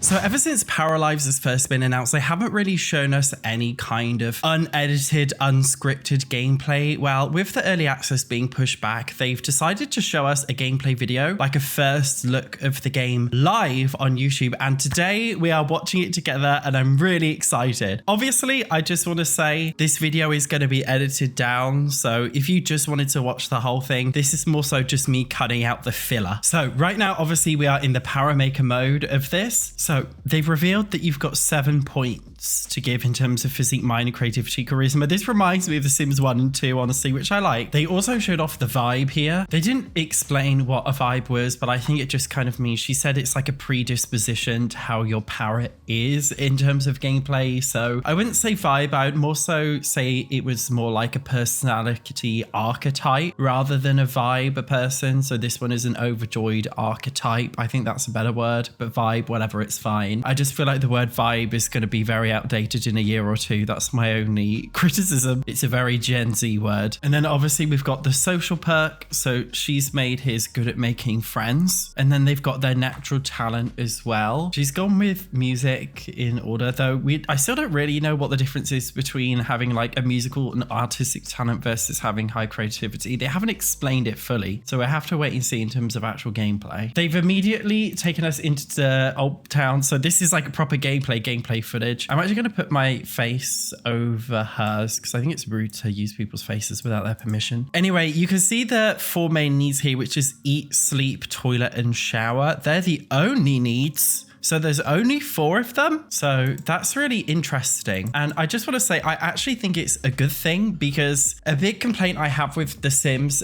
So ever since Paralives has first been announced, they haven't really shown us any kind of unedited, unscripted gameplay. Well, with the early access being pushed back, they've decided to show us a gameplay video, like a first look of the game live on YouTube. And today we are watching it together and I'm really excited. Obviously, I just want to say this video is going to be edited down. So if you just wanted to watch the whole thing, this is more so just me cutting out the filler. So right now, obviously we are in the Paramaker mode of this. So they've revealed that you've got 7 points to give in terms of physique, mind, and creativity, charisma. This reminds me of The Sims 1 and 2, honestly, which I like. They also showed off the vibe here. They didn't explain what a vibe was, but I think it just kind of means, she said it's like a predisposition to how your parrot is in terms of gameplay. So I wouldn't say vibe, I would more so say it was more like a personality archetype rather than a vibe, a person. So this one is an overjoyed archetype. I think that's a better word, but vibe, whatever, it's fine. I just feel like the word vibe is going to be very outdated in a year or two. That's my only criticism. It's a very Gen Z word. And then obviously we've got the social perk. So she's made his good at making friends. And then they've got their natural talent as well. She's gone with music in order, though I still don't really know what the difference is between having like a musical and artistic talent versus having high creativity. They haven't explained it fully. So I have to wait and see in terms of actual gameplay. They've immediately taken us into the old town. So this is like a proper gameplay footage. I'm actually going to put my face over hers because I think it's rude to use people's faces without their permission. Anyway, you can see the 4 main needs here, which is eat, sleep, toilet, and shower. They're the only needs. So there's only 4 of them. So that's really interesting. And I just want to say, I actually think it's a good thing because a big complaint I have with The Sims,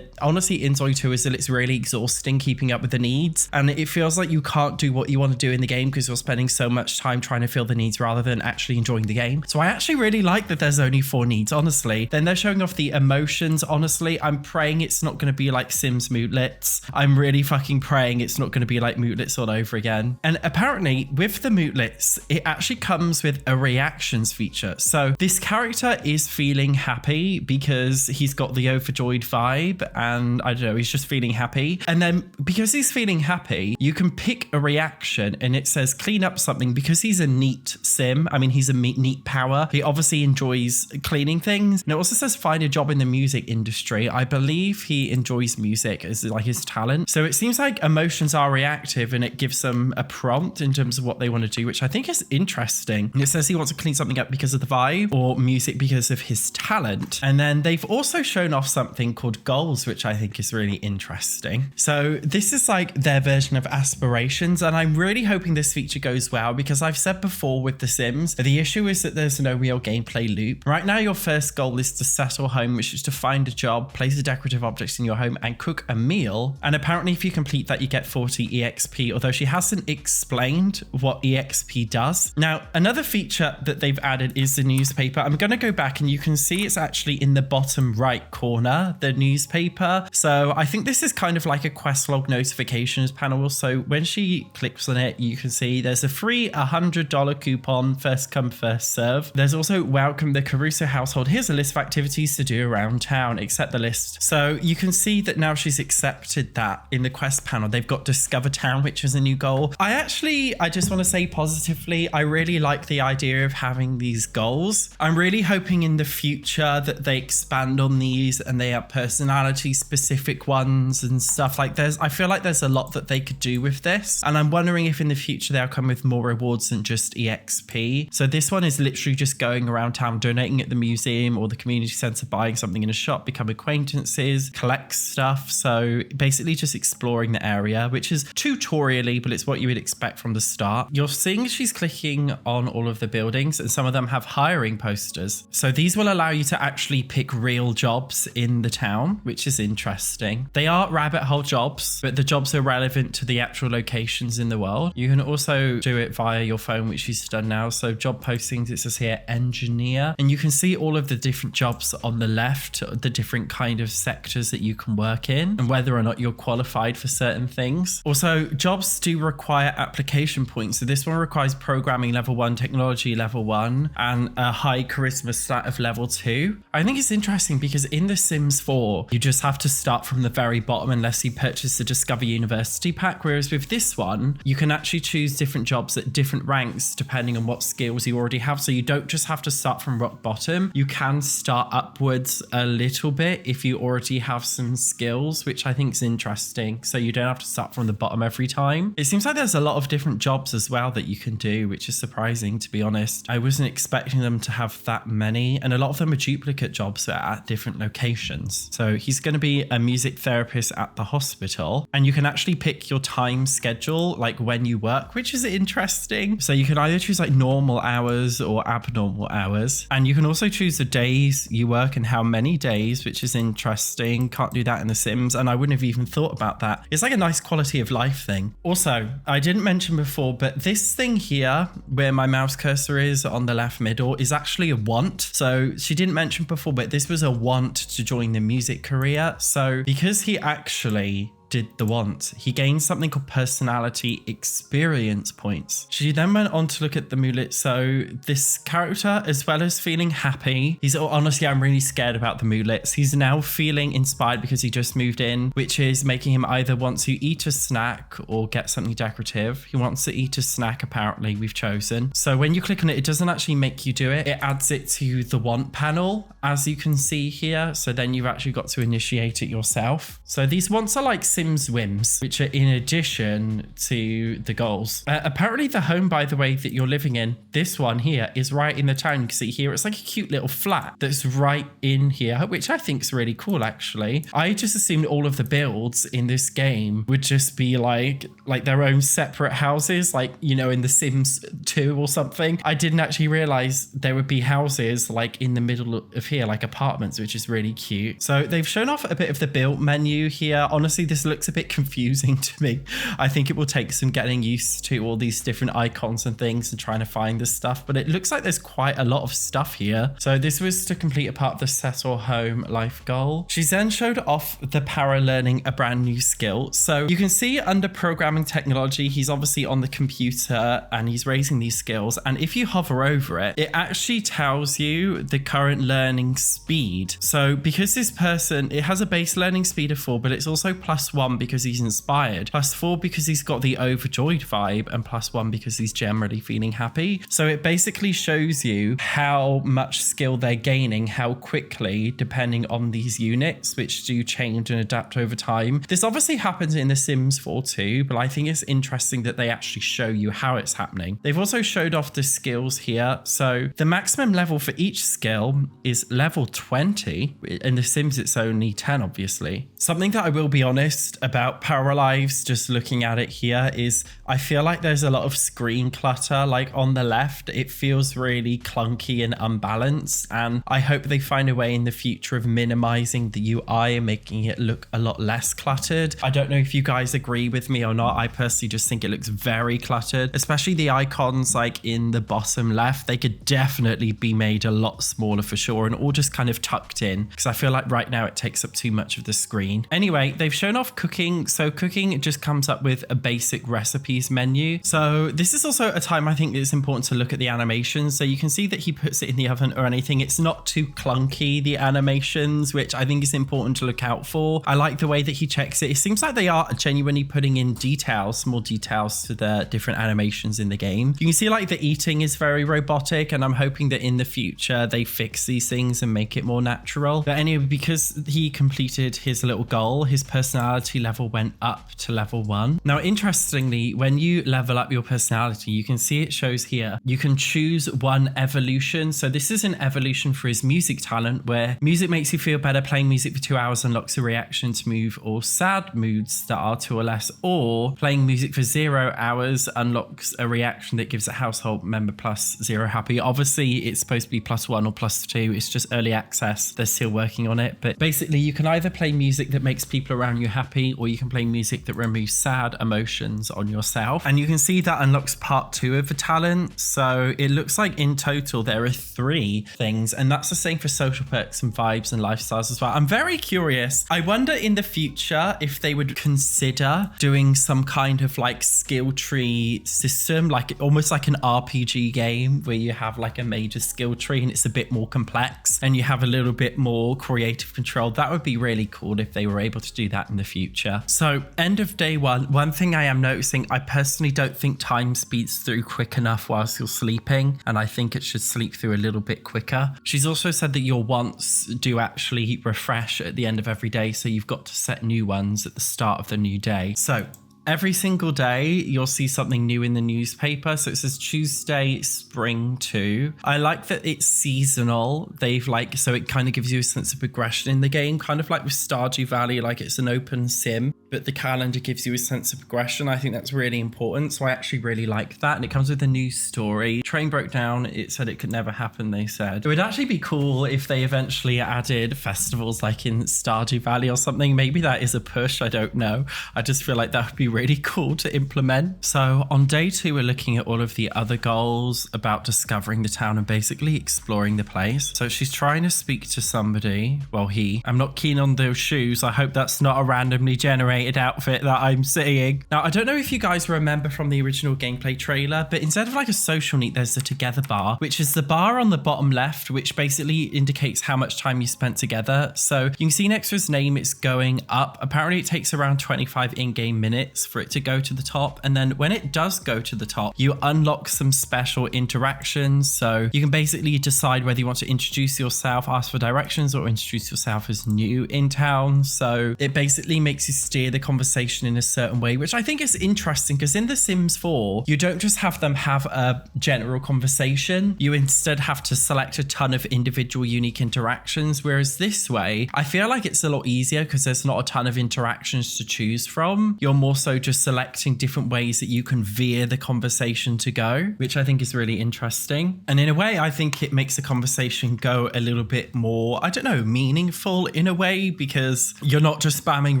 honestly in Zoe 2, is that it's really exhausting keeping up with the needs. And it feels like you can't do what you want to do in the game because you're spending so much time trying to fill the needs rather than actually enjoying the game. So I actually really like that there's only 4 needs, honestly. Then they're showing off the emotions. Honestly, I'm praying it's not going to be like Sims Mootlets. I'm really fucking praying it's not going to be like Mootlets all over again. And apparently with the Mootlets, it actually comes with a reactions feature. So this character is feeling happy because he's got the overjoyed vibe and I don't know, he's just feeling happy. And then because he's feeling happy, you can pick a reaction and it says clean up something because he's a neat sim. I mean, he's a neat power. He obviously enjoys cleaning things. And it also says find a job in the music industry. I believe he enjoys music as like his talent. So it seems like emotions are reactive and it gives them a prompt in terms of what they want to do, which I think is interesting. And it says he wants to clean something up because of the vibe or music because of his talent. And then they've also shown off something called goals, which I think is really interesting. So this is like their version of aspirations. And I'm really hoping this feature goes well because I've said before with The Sims, the issue is that there's no real gameplay loop. Right now, your first goal is to settle home, which is to find a job, place a decorative objects in your home and cook a meal. And apparently if you complete that, you get 40 EXP, although she hasn't explained what EXP does. Now, another feature that they've added is the newspaper. I'm going to go back and you can see it's actually in the bottom right corner, the newspaper. So I think this is kind of like a quest log notifications panel. So when she clicks on it, you can see there's a free $100 coupon, first come, first serve. There's also welcome the Caruso household. Here's a list of activities to do around town, accept the list. So you can see that now she's accepted that in the quest panel. They've got discover town, which is a new goal. I just want to say positively, I really like the idea of having these goals. I'm really hoping in the future that they expand on these and they have personality specific ones and stuff like this. I feel like there's a lot that they could do with this. And I'm wondering if in the future they'll come with more rewards than just EXP. So this one is literally just going around town, donating at the museum or the community center, buying something in a shop, become acquaintances, collect stuff. So basically just exploring the area, which is tutorially, but it's what you would expect from the start. You're seeing she's clicking on all of the buildings and some of them have hiring posters. So these will allow you to actually pick real jobs in the town, which is interesting. They are rabbit hole jobs, but the jobs are relevant to the actual locations in the world. You can also do it via your phone, which she's done now. So job postings, it says here engineer, and you can see all of the different jobs on the left, the different kind of sectors that you can work in and whether or not you're qualified for certain things. Also, jobs do require application application points. So this one requires programming level 1, technology level 1, and a high charisma stat of level 2. I think it's interesting because in The Sims 4, you just have to start from the very bottom unless you purchase the Discover University pack. Whereas with this one, you can actually choose different jobs at different ranks depending on what skills you already have. So you don't just have to start from rock bottom. You can start upwards a little bit if you already have some skills, which I think is interesting. So you don't have to start from the bottom every time. It seems like there's a lot of different jobs as well that you can do, which is surprising, to be honest. I wasn't expecting them to have that many, and a lot of them are duplicate jobs that are at different locations. So he's going to be a music therapist at the hospital, and you can actually pick your time schedule, like when you work, which is interesting. So you can either choose like normal hours or abnormal hours, and you can also choose the days you work and how many days, which is interesting. Can't do that in The Sims, and I wouldn't have even thought about that. It's like a nice quality of life thing. Also, I didn't mention before, but this thing here where my mouse cursor is on the left middle is actually a want. So she didn't mention before, but this was a want to join the music career. So because he actually did the want, he gained something called personality experience points. She then went on to look at the mullet. So this character, as well as feeling happy, honestly, I'm really scared about the mullets. He's now feeling inspired because he just moved in, which is making him either want to eat a snack or get something decorative. He wants to eat a snack, apparently, we've chosen. So when you click on it, it doesn't actually make you do it. It adds it to the want panel, as you can see here. So then you've actually got to initiate it yourself. So these wants are like Sims whims, which are in addition to the goals. Apparently the home, by the way, that you're living in, this one here, is right in the town. You can see here, it's like a cute little flat that's right in here, which I think is really cool, actually. I just assumed all of the builds in this game would just be like their own separate houses, like, you know, in The Sims 2 or something. I didn't actually realize there would be houses like in the middle of here, like apartments, which is really cute. So they've shown off a bit of the build menu here. Honestly, this looks a bit confusing to me. I think it will take some getting used to all these different icons and things and trying to find this stuff, but it looks like there's quite a lot of stuff here. So this was to complete a part of the settle home life goal. She's then showed off the para learning a brand new skill. So you can see under programming technology, he's obviously on the computer and he's raising these skills. And if you hover over it, it actually tells you the current learning speed. So because this person, it has a base learning speed of 4, but it's also +1 because he's inspired, +4 because he's got the overjoyed vibe, and +1 because he's generally feeling happy. So it basically shows you how much skill they're gaining, how quickly, depending on these units, which do change and adapt over time. This obviously happens in The Sims 4 too, but I think it's interesting that they actually show you how it's happening. They've also showed off the skills here. So the maximum level for each skill is level 20. In The Sims, it's only 10, obviously. Something that I will be honest about Paralives, just looking at it here, is I feel like there's a lot of screen clutter. Like on the left, it feels really clunky and unbalanced, and I hope they find a way in the future of minimizing the UI and making it look a lot less cluttered. I don't know if you guys agree with me or not. I personally just think it looks very cluttered, especially the icons like in the bottom left. They could definitely be made a lot smaller for sure, and all just kind of tucked in, because I feel like right now it takes up too much of the screen. Anyway, they've shown off cooking. So cooking just comes up with a basic recipes menu. So this is also a time I think it's important to look at the animations. So you can see that he puts it in the oven or anything. It's not too clunky, the animations, which I think is important to look out for. I like the way that he checks it. It seems like they are genuinely putting in details, more details to the different animations in the game. You can see like the eating is very robotic, and I'm hoping that in the future they fix these things and make it more natural. But anyway, because he completed his little goal, his personality level went up to level 1. Now, interestingly, when you level up your personality, you can see it shows here, you can choose one evolution. So this is an evolution for his music talent, where music makes you feel better. Playing music for 2 hours unlocks a reaction to move or sad moods that are 2 or less, or playing music for 0 hours unlocks a reaction that gives a household member +0 happy. Obviously, it's supposed to be +1 or +2. It's just early access. They're still working on it. But basically, you can either play music that makes people around you happy happy, or you can play music that removes sad emotions on yourself. And you can see that unlocks part 2 of the talent. So it looks like in total there are 3 things, and that's the same for social perks and vibes and lifestyles as well. I'm very curious. I wonder in the future if they would consider doing some kind of like skill tree system, like almost like an RPG game where you have like a major skill tree and it's a bit more complex and you have a little bit more creative control. That would be really cool if they were able to do that in the future. So end of day 1, one thing I am noticing, I personally don't think time speeds through quick enough whilst you're sleeping, and I think it should sleep through a little bit quicker. She's also said that your wants do actually refresh at the end of every day, so you've got to set new ones at the start of the new day. So every single day, you'll see something new in the newspaper. So it says Tuesday, Spring 2. I like that it's seasonal. So it kind of gives you a sense of progression in the game, kind of like with Stardew Valley, like it's an open sim, but the calendar gives you a sense of progression. I think that's really important. So I actually really like that. And it comes with a new story. Train broke down. It said it could never happen, they said. It would actually be cool if they eventually added festivals like in Stardew Valley or something. Maybe that is a push. I don't know. I just feel like that would be really cool to implement. So on day 2, we're looking at all of the other goals about discovering the town and basically exploring the place. So she's trying to speak to somebody. Well, I'm not keen on those shoes. I hope that's not a randomly generated outfit that I'm seeing. Now, I don't know if you guys remember from the original gameplay trailer, but instead of like a social neat, there's the together bar, which is the bar on the bottom left, which basically indicates how much time you spent together. So you can see next to his name, it's going up. Apparently it takes around 25 in-game minutes for it to go to the top, and then when it does go to the top, you unlock some special interactions. So you can basically decide whether you want to introduce yourself, ask for directions, or introduce yourself as new in town. So it basically makes you steer the conversation in a certain way, which I think is interesting, because in The Sims 4 you don't just have them have a general conversation, you instead have to select a ton of individual unique interactions, whereas this way I feel like it's a lot easier because there's not a ton of interactions to choose from. You're more so just selecting different ways that you can veer the conversation to go, which I think is really interesting. And in a way, I think it makes the conversation go a little bit more, I don't know, meaningful in a way, because you're not just spamming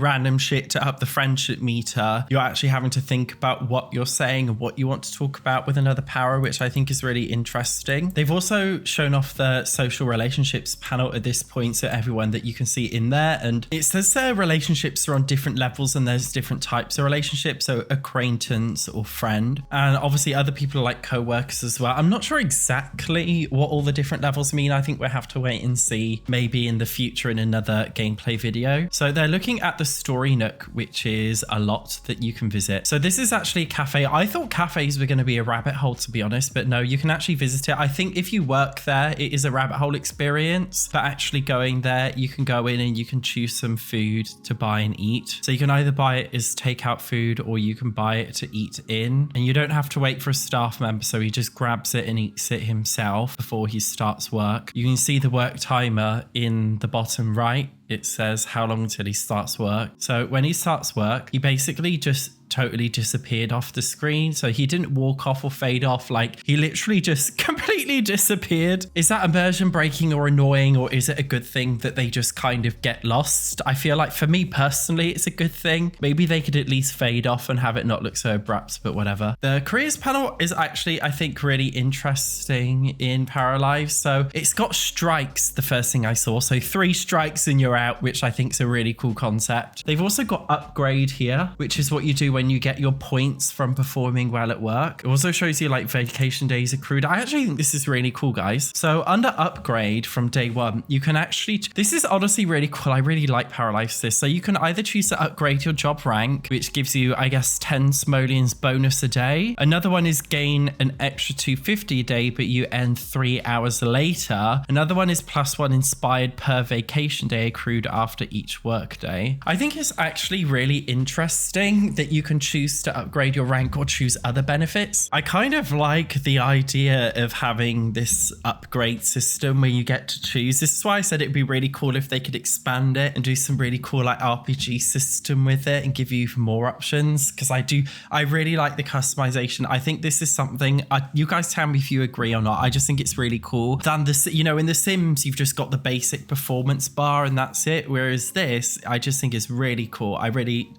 random shit to up the friendship meter. You're actually having to think about what you're saying and what you want to talk about with another power, which I think is really interesting. They've also shown off the social relationships panel at this point, so everyone that you can see in there, and it says their relationships are on different levels and there's different types of relationships, so acquaintance or friend, and obviously other people are like co-workers as well. I'm not sure exactly what all the different levels mean. I think we'll have to wait and see maybe in the future in another gameplay video. So they're looking at the Story Nook, which is a lot that you can visit. So this is actually a cafe. I thought cafes were going to be a rabbit hole, to be honest, but no, you can actually visit it. I think if you work there, it is a rabbit hole experience, but actually going there, you can go in and you can choose some food to buy and eat. So you can either buy it as takeout food or you can buy it to eat in, and you don't have to wait for a staff member, so he just grabs it and eats it himself before he starts work. You can see the work timer in the bottom right. It says how long until he starts work. So when he starts work, he basically just totally disappeared off the screen. So he didn't walk off or fade off, like he literally just completely disappeared. Is that immersion breaking or annoying, or is it a good thing that they just kind of get lost? I feel like for me personally, it's a good thing. Maybe they could at least fade off and have it not look so abrupt, but whatever. The careers panel is actually, I think, really interesting in Paralives. So it's got strikes, the first thing I saw. So 3 strikes and you're out, which I think is a really cool concept. They've also got upgrade here, which is what you do when you get your points from performing well at work. It also shows you like vacation days accrued. I actually think this is really cool, guys. So under upgrade from day 1, you can actually, this is honestly really cool. I really like Paralives this. So you can either choose to upgrade your job rank, which gives you, I guess, 10 simoleons bonus a day. Another one is gain an extra 250 a day, but you end 3 hours later. Another one is +1 inspired per vacation day accrued after each work day. I think it's actually really interesting that you can can choose to upgrade your rank or choose other benefits. I kind of like the idea of having this upgrade system where you get to choose. This is why I said it'd be really cool if they could expand it and do some really cool like RPG system with it and give you more options, because I really like the customization. I think this is something, you guys tell me if you agree or not. I just think it's really cool. Than this, you know, in The Sims, you've just got the basic performance bar and that's it. Whereas this, I just think is really cool.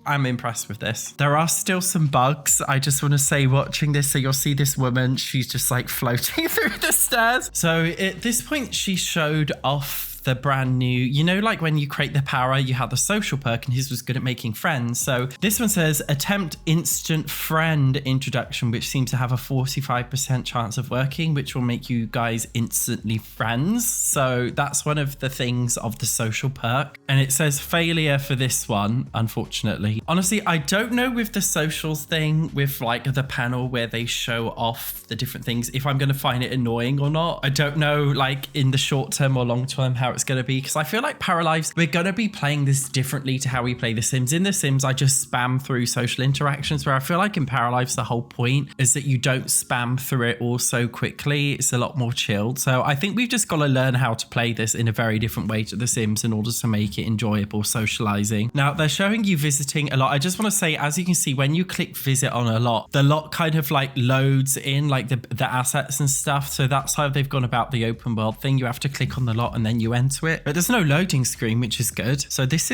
I'm impressed with this. There are still some bugs. I just want to say, watching this, so you'll see this woman, she's just like floating through the stairs. So at this point, she showed off the brand new, you know, like when you create the power, you have the social perk, and his was good at making friends. So this one says attempt instant friend introduction, which seems to have a 45% chance of working, which will make you guys instantly friends. So that's one of the things of the social perk. And it says failure for this one, unfortunately. Honestly, I don't know with the socials thing, with like the panel where they show off the different things, if I'm going to find it annoying or not. I don't know, like in the short term or long term, how it's going to be, because I feel like Paralives, we're going to be playing this differently to how we play The Sims. In The Sims, I just spam through social interactions, where I feel like in Paralives, the whole point is that you don't spam through it all so quickly. It's a lot more chilled. So I think we've just got to learn how to play this in a very different way to The Sims in order to make it enjoyable socializing. Now, they're showing you visiting a lot. I just want to say, as you can see, when you click visit on a lot, the lot kind of like loads in like the assets and stuff. So that's how they've gone about the open world thing. You have to click on the lot and then you enter it, but there's no loading screen, which is good. So this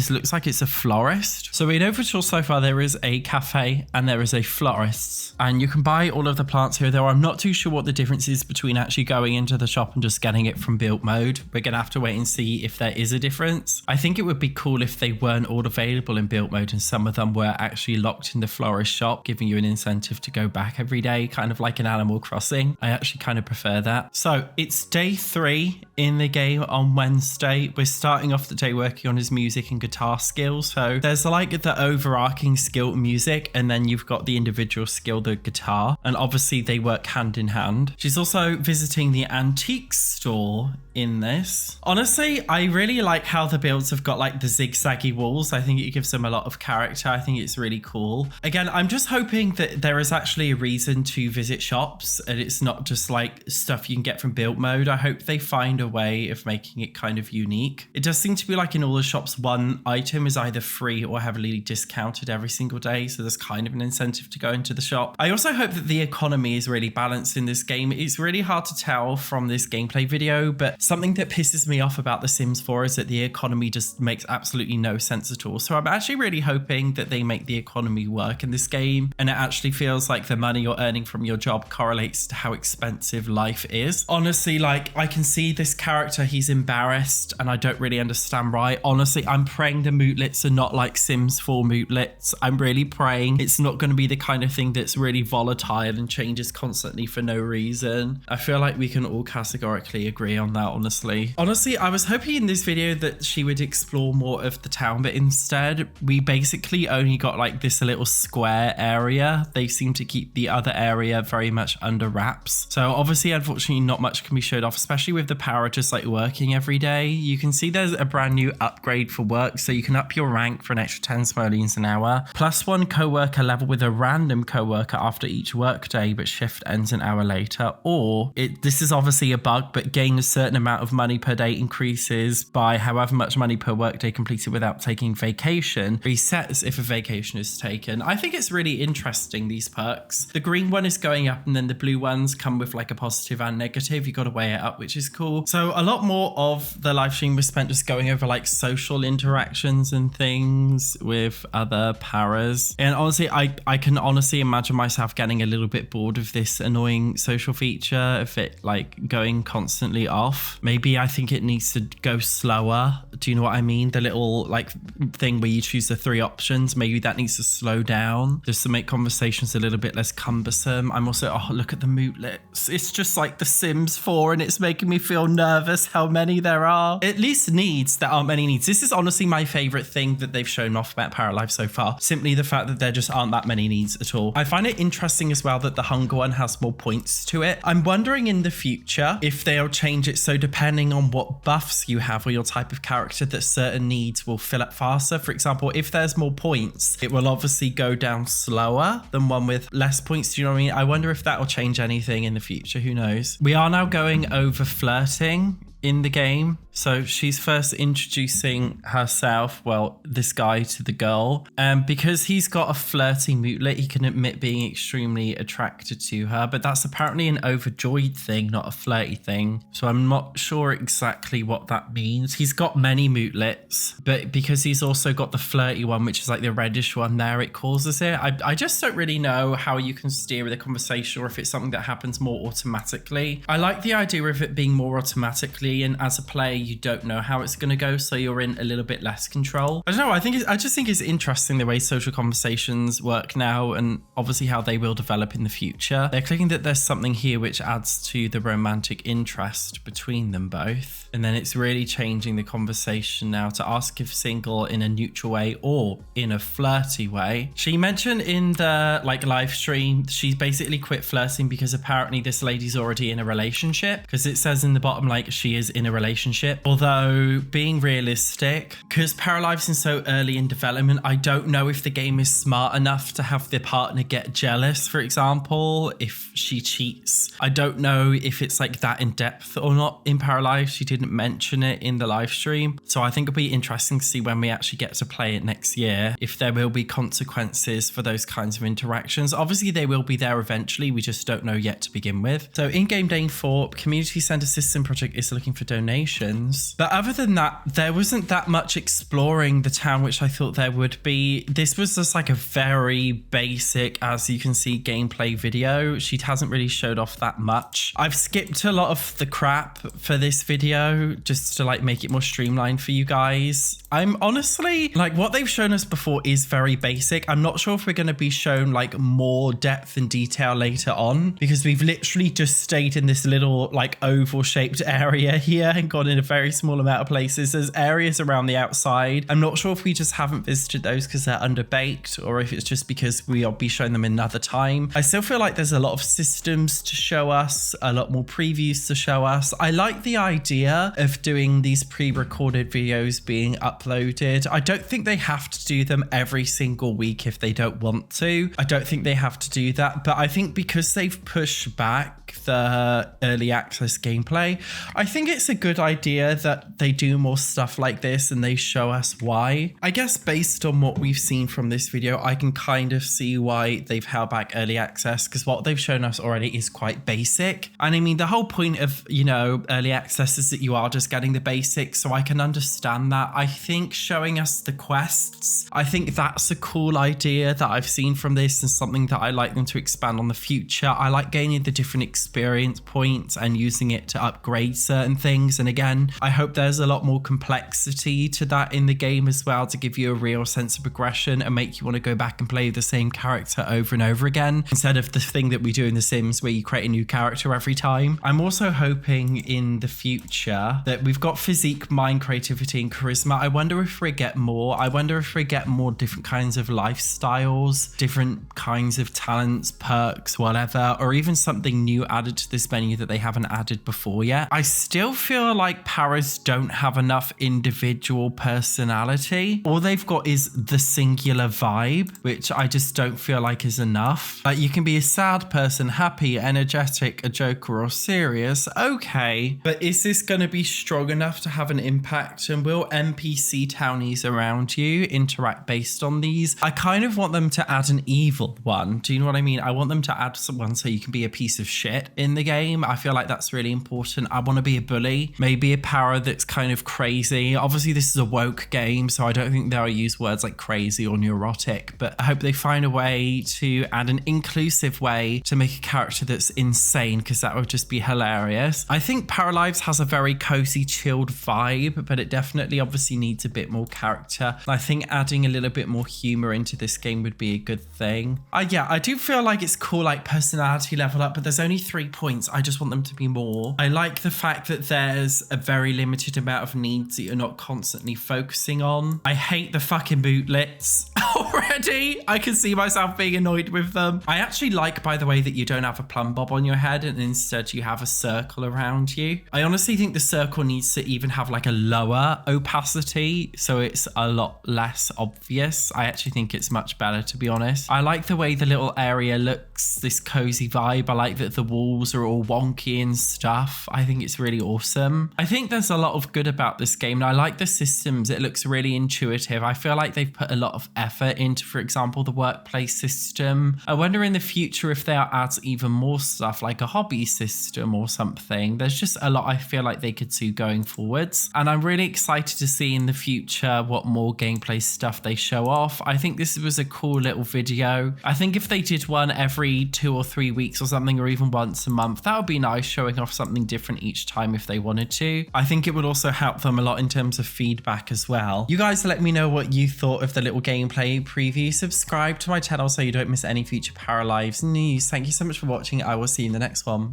looks like it's a florist. So we know for sure so far there is a cafe and there is a florist, and you can buy all of the plants here, though I'm not too sure what the difference is between actually going into the shop and just getting it from built mode. We're gonna have to wait and see if there is a difference. I think it would be cool if they weren't all available in built mode and some of them were actually locked in the florist shop, giving you an incentive to go back every day, kind of like an Animal Crossing. I actually kind of prefer that. So it's day 3 in the game on Wednesday. We're starting off the day working on his music and guitar skills. So there's like the overarching skill music, and then you've got the individual skill, the guitar, and obviously they work hand in hand. She's also visiting the antique store in this. Honestly, I really like how the builds have got like the zigzaggy walls. I think it gives them a lot of character. I think it's really cool. Again, I'm just hoping that there is actually a reason to visit shops and it's not just like stuff you can get from build mode. I hope they find a way of making it kind of unique. It does seem to be like in all the shops, one item is either free or heavily discounted every single day. So there's kind of an incentive to go into the shop. I also hope that the economy is really balanced in this game. It's really hard to tell from this gameplay video, but something that pisses me off about The Sims 4 is that the economy just makes absolutely no sense at all. So I'm actually really hoping that they make the economy work in this game and it actually feels like the money you're earning from your job correlates to how expensive life is. Honestly, like I can see this character, he's embarrassed and I don't really understand why. Honestly, I'm praying the mootlets are not like Sims 4 mootlets. I'm really praying it's not going to be the kind of thing that's really volatile and changes constantly for no reason. I feel like we can all categorically agree on that, honestly. Honestly, I was hoping in this video that she would explore more of the town, but instead we basically only got like this little square area. They seem to keep the other area very much under wraps. So obviously, unfortunately, not much can be showed off, especially with the power just like working every day. You can see there's a brand new upgrade for work. So you can up your rank for an extra 10 simoleons an hour, +1 co-worker level with a random co-worker after each work day, but shift ends an hour later. Or this is obviously a bug, but gain a certain amount of money per day increases by however much money per workday completed without taking vacation, resets if a vacation is taken. I think it's really interesting, these perks. The green one is going up and then the blue ones come with like a positive and negative. You got to weigh it up, which is cool. So a lot more of the live stream was spent just going over like social interactions and things with other paras. And honestly, I can honestly imagine myself getting a little bit bored of this annoying social feature of it like going constantly off. Maybe I think it needs to go slower. Do you know what I mean? The little like thing where you choose the 3 options, maybe that needs to slow down just to make conversations a little bit less cumbersome. I'm also, oh, look at the mootlets. It's just like The Sims 4 and it's making me feel nervous how many there are. At least needs, there aren't many needs. This is honestly my favorite thing that they've shown off about Paralives so far. Simply the fact that there just aren't that many needs at all. I find it interesting as well that the hunger one has more points to it. I'm wondering in the future if they'll change it so depending on what buffs you have or your type of character that certain needs will fill up faster. For example, if there's more points, it will obviously go down slower than one with less points. Do you know what I mean? I wonder if that will change anything in the future. Who knows? We are now going over flirting in the game. So she's first introducing herself, well, this guy to the girl. Because he's got a flirty moodlet, he can admit being extremely attracted to her, but that's apparently an overjoyed thing, not a flirty thing. So I'm not sure exactly what that means. He's got many mootlets, but because he's also got the flirty one, which is like the reddish one there, it causes it. I just don't really know how you can steer the conversation or if it's something that happens more automatically. I like the idea of it being more automatically, and as a player, you don't know how it's going to go, so you're in a little bit less control. I don't know, I just think it's interesting the way social conversations work now, and obviously how they will develop in the future. They're clicking that there's something here which adds to the romantic interest between them both, and then it's really changing the conversation now to ask if single in a neutral way or in a flirty way. She mentioned in the live stream she's basically quit flirting because apparently this lady's already in a relationship, because it says in the bottom she is in a relationship. Although being realistic, because Paralives is so early in development, I don't know if the game is smart enough to have the partner get jealous, for example, if she cheats. I don't know if it's that in depth or not in Paralives. She didn't mention it in the live stream. So I think it'll be interesting to see when we actually get to play it next year, if there will be consequences for those kinds of interactions. Obviously they will be there eventually, we just don't know yet to begin with. So in-game day 4, Community Center System Project is looking for donations. But other than that, there wasn't that much exploring the town, which I thought there would be. This was just a very basic, as you can see, gameplay video. She hasn't really showed off that much. I've skipped a lot of the crap for this video just to make it more streamlined for you guys. I'm honestly, what they've shown us before is very basic. I'm not sure if we're going to be shown more depth and detail later on, because we've literally just stayed in this little oval shaped area here and gone in a very small amount of places. There's areas around the outside. I'm not sure if we just haven't visited those because they're underbaked, or if it's just because we'll be showing them another time. I still feel like there's a lot of systems to show us, a lot more previews to show us. I like the idea of doing these pre-recorded videos being uploaded. I don't think they have to do them every single week if they don't want to. I don't think they have to do that, but I think because they've pushed back the early access gameplay, I think it's a good idea that they do more stuff like this and they show us why. I guess based on what we've seen from this video, I can kind of see why they've held back early access, because what they've shown us already is quite basic. And I mean, the whole point of, early access is that you are just getting the basics, so I can understand that. I think showing us the quests, I think that's a cool idea that I've seen from this and something that I like them to expand on the future. I like gaining the different experience points and using it to upgrade certain things. And again, I hope there's a lot more complexity to that in the game as well, to give you a real sense of progression and make you want to go back and play the same character over and over again, instead of the thing that we do in The Sims where you create a new character every time. I'm also hoping in the future that we've got physique, mind, creativity, and charisma. I wonder if we get more. I wonder if we get more different kinds of lifestyles, different kinds of talents, perks, whatever, or even something new added to this menu that they haven't added before yet. I still feel like Paras don't have enough individual personality. All they've got is the singular vibe, which I just don't feel like is enough. You can be a sad person, happy, energetic, a joker, or serious. Okay, but is this going to be strong enough to have an impact? And will NPC townies around you interact based on these? I kind of want them to add an evil one. Do you know what I mean? I want them to add someone so you can be a piece of shit in the game. I feel like that's really important. I want to be a bully, maybe a para that's kind of crazy. Obviously this is a woke game, so I don't think they'll use words like crazy or neurotic, but I hope they find a way to add an inclusive way to make a character that's insane, because that would just be hilarious. I think Paralives has a very cozy, chilled vibe, but it definitely obviously needs a bit more character. I think adding a little bit more humor into this game would be a good thing. Yeah, I do feel like it's cool, personality level up, but there's only 3 points. I just want them to be more. I like the fact that that there's a very limited amount of needs that you're not constantly focusing on. I hate the fucking bootlets already. I can see myself being annoyed with them. I actually like, by the way, that you don't have a plumb bob on your head and instead you have a circle around you. I honestly think the circle needs to even have like a lower opacity so it's a lot less obvious. I actually think it's much better, to be honest. I like the way the little area looks, this cozy vibe. I like that the walls are all wonky and stuff. I think it's really awesome. I think there's a lot of good about this game, and I like the systems. It looks really intuitive. I feel like they've put a lot of effort into, for example, the workplace system. I wonder in the future if they'll add even more stuff like a hobby system or something. There's just a lot I feel like they could do going forwards, and I'm really excited to see in the future what more gameplay stuff they show off. I think this was a cool little video. I think if they did one every 2 or 3 weeks or something, or even once a month, that would be nice, showing off something different each time if they wanted to. I think it would also help them a lot in terms of feedback as well. You guys let me know what you thought of the little gameplay preview. Subscribe to my channel so you don't miss any future Paralives news. Thank you so much for watching. I will see you in the next one.